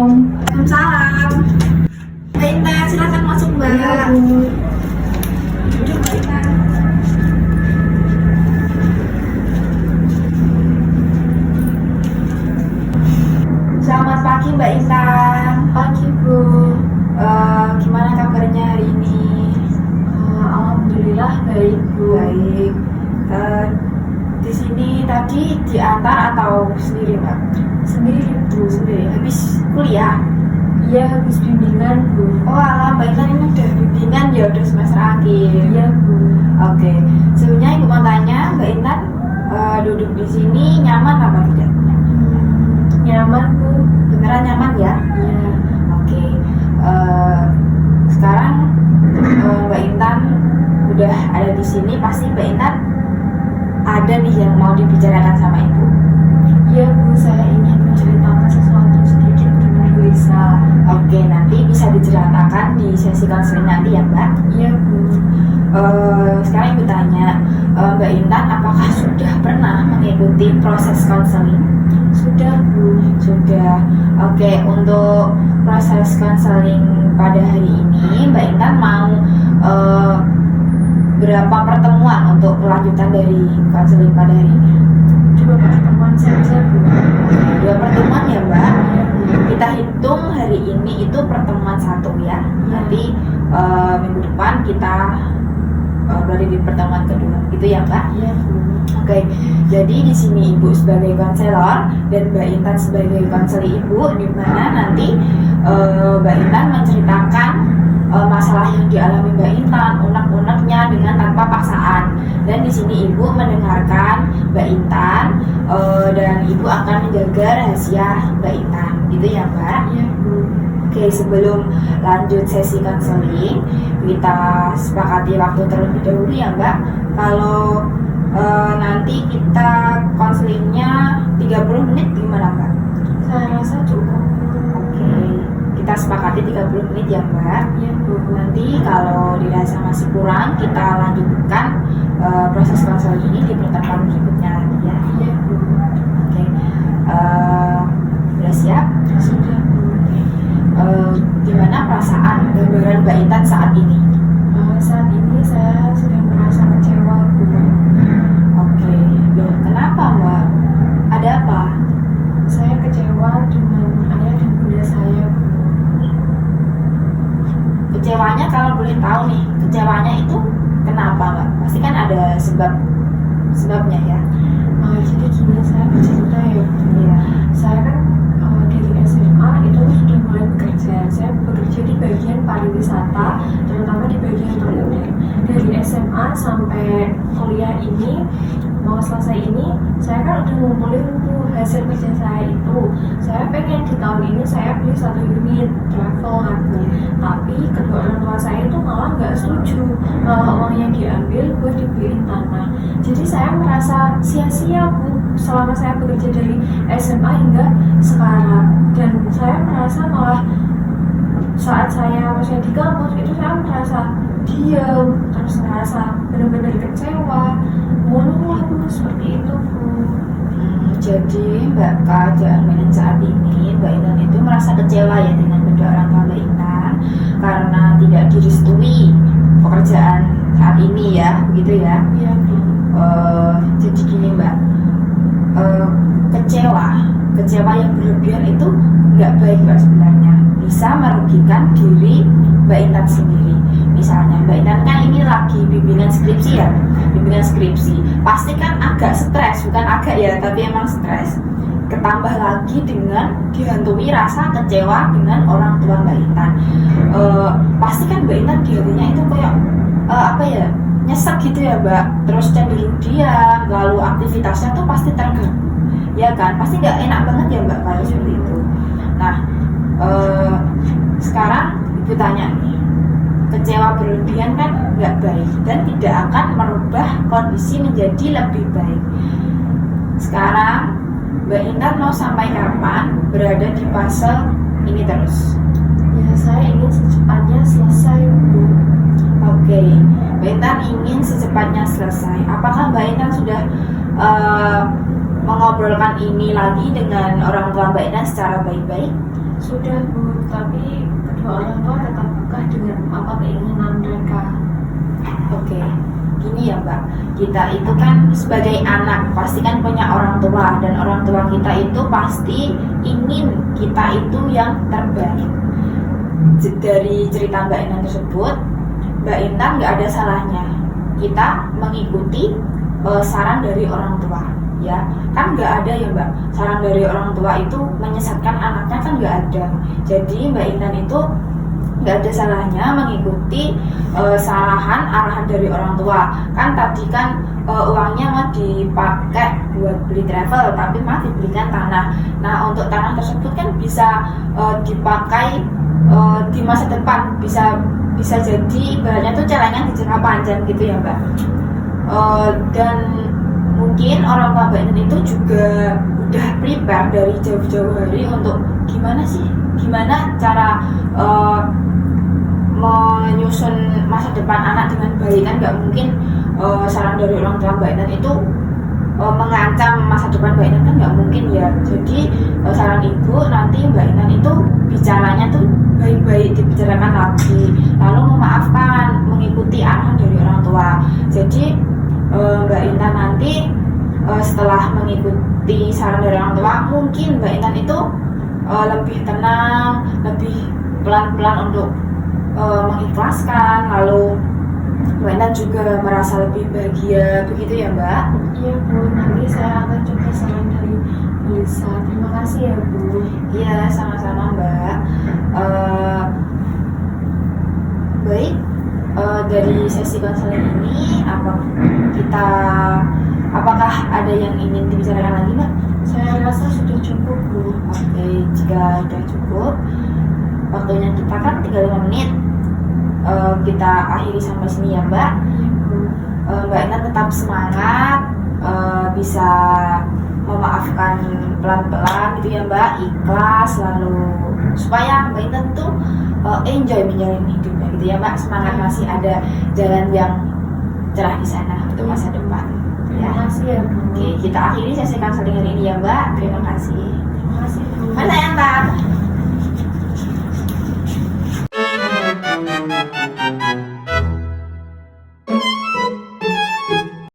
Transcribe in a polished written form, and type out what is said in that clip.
Assalamualaikum. Waalaikumsalam. Mbak Intan, silakan masuk Mbak. Iya, Bu. Duduk Mbak Intan. Selamat pagi Mbak Intan. Pagi, Bu. Gimana kabarnya hari ini? Alhamdulillah baik, Bu. Baik. Di sini tadi diantar atau sendiri Mbak? Sendiri, Bu. Sendiri. Habis kuliah? Iya, habis bimbingan, Bu. Oh alah, Mbak Intan ini udah bimbingan ya, udah semester akhir. Iya, Bu. Oke. Sebelumnya Ibu mau tanya, Mbak Intan duduk di sini nyaman apa tidak? Nyaman, Bu. Beneran nyaman ya? Iya. Oke. Sekarang Mbak Intan udah ada di sini, pasti Mbak Intan ada nih yang mau dibicarakan sama Ibu. Iya, Bu. Saya ingin menceritakan sesuatu sedikit dengan Bu Isa. Oke, nanti bisa diceritakan di sesi konseling nanti ya Mbak. Iya, Bu. Sekarang Ibu tanya, Mbak Intan apakah sudah pernah mengikuti proses konseling? Sudah, Bu. Sudah. Oke, untuk proses konseling pada hari ini Mbak Intan mau berapa pertemuan untuk kelanjutan dari konseling pada hari ini? 2 pertemuan saja, Bu. 2 pertemuan ya Mbak. Iya, Bu. Kita hitung hari ini itu pertemuan 1 ya. Nanti minggu depan kita berada di pertemuan kedua, gitu ya Mbak. Iya, Bu. Oke, jadi di sini Ibu sebagai konselor dan Mbak Intan sebagai konseli Ibu, di mana nanti Mbak Intan menceritakan masalah yang dialami Mbak Intan, unek-uneknya dengan tanpa paksaan. Dan di sini Ibu mendengarkan Mbak Intan dan Ibu akan menjaga rahasia Mbak Intan, gitu ya Mbak. Iya, Bu. Oke, sebelum lanjut sesi konseling, kita sepakati waktu terlebih dahulu ya Mbak. Kalau nanti kita konselingnya 30 menit gimana Mbak? Saya rasa cukup. Oke, kita sepakati 30 menit ya Mbak. Iya, Bu. Nanti kalau dirasa masih kurang, kita lanjutkan proses konseling ini di pertemuan berikutnya lagi ya. Iya, Bu. Oke, sudah siap? Sudah, Bu. Gimana perasaan gambaran Mbak Intan saat ini? Saat ini saya sudah merasa kecewa, Bu. Oke, loh kenapa Mbak? Ada apa? Saya kecewa dengan ayah dan bunda saya, Bu. Kecewanya kalau boleh tahu nih, kecewanya itu kenapa Mbak? Pasti kan ada sebabnya ya. Jadi gini, saya bercerita ya, Bu. Iya. Saya kan dari SMA itu sudah mulai bekerja. Saya bekerja di bagian pariwisata, terutama di bagian toilet. Dari SMA sampai kuliah ini, mau selesai ini, saya kan udah ngumpulin tuh hasil kerja saya itu. Saya pengen di tahun ini saya beli 1 unit travel aku. Tapi kedua orang tua saya itu malah nggak setuju, malah uang yang diambil buat dibeliin tanah. Jadi saya merasa sia-sia, Bu, selama saya bekerja dari SMA hingga sekarang. Dan saya merasa malah saat saya masih di kampus itu saya merasa diam, terus merasa benar-benar kecewa, mulu Bu, seperti itu, Bu. Jadi Mbak, keadaan Mbak Intan saat ini, Mbak Intan itu merasa kecewa ya dengan kedua orang tua Mbak Intan karena tidak direstui pekerjaan saat ini ya, begitu ya. Iya, Bu. Jadi gini Mbak, kecewa yang berlebihan itu nggak baik Mbak sebenarnya, bisa merugikan diri Mbak Intan sendiri. Misalnya Mbak Intan kan ini lagi bimbingan skripsi ya, bimbingan skripsi pasti kan agak stres, bukan agak ya, tapi emang stres. Ketambah lagi dengan dihantui rasa kecewa dengan orang tua Mbak Intan, pasti kan Mbak Intan di hatinya itu kayak apa ya, nyesek gitu ya Mbak, terus cenderung diam, lalu aktivitasnya tuh pasti terganggu, ya kan, pasti nggak enak banget ya Mbak kalau seperti itu. Nah, sekarang Ibu tanya nih, kecewa berlebihan kan nggak baik dan tidak akan merubah kondisi menjadi lebih baik. Sekarang Mbak Intan mau sampai kapan berada di fase ini terus? Ya, saya ingin secepatnya selesai, Bu. Oke, Mbak Intan ingin secepatnya selesai. Apakah Mbak Intan sudah mengobrolkan ini lagi dengan orang tua Mbak Intan secara baik-baik? Sudah Bu, tapi kedua orang tua tetap peka dengan apa keinginan mereka. Oke, gini ya Mbak, kita itu kan sebagai anak pasti kan punya orang tua, dan orang tua kita itu pasti ingin kita itu yang terbaik. Dari cerita Mbak Intan tersebut, Mbak Intan nggak ada salahnya kita mengikuti saran dari orang tua, ya kan nggak ada ya Mbak, saran dari orang tua itu menyesatkan anaknya kan nggak ada. Jadi Mbak Intan itu nggak ada salahnya mengikuti arahan dari orang tua. Kan tadi kan uangnya mau dipakai buat beli travel, tapi malah dibelikan tanah. Nah untuk tanah tersebut kan bisa dipakai di masa depan, bisa jadi ibaratnya tuh caranya di jangka panjang gitu ya Mbak. Dan mungkin orang tua Mbak Intan itu juga udah prepare dari jauh-jauh hari untuk gimana cara menyusun masa depan anak dengan baik. Kan nggak mungkin saran dari orang tua Mbak Intan itu mengancam masa depan Mbak Intan, kan nggak mungkin ya. Jadi saran ibu nanti Mbak Intan itu bicaranya tuh baik-baik, dibicarakan lagi, lalu memaafkan, mengikuti arahan dari orang tua. Jadi Mbak Intan nanti setelah mengikuti saran dari orang tua, mungkin Mbak Intan itu lebih tenang, lebih pelan-pelan untuk mengikhlaskan, lalu Mbak Intan juga merasa lebih bahagia, begitu ya Mbak? Iya Bu, nanti saya akan coba saran dari Lisa. Terima kasih ya Bu. Iya, sama-sama Mbak. Baik, dari sesi konseling ini apakah ada yang ingin dibicarakan lagi Mbak? Saya rasa sudah cukup Bu. Oke, jika sudah cukup, waktunya kita kan 35 menit. Kita akhiri sampai sini ya Mbak. Mbak Intan tetap semangat, bisa memaafkan pelan-pelan gitu ya Mbak, ikhlas, lalu supaya Mbak Intan tuh enjoy menjalani hidupnya gitu ya Mbak. Semangat, masih ada jalan yang cerah di sana untuk masa depan. Terima kasih ya Bu. Oke, kita akhiri sesi konseling hari ini ya Mbak. Terima kasih. Terima kasih Bu. Masa ya Mbak.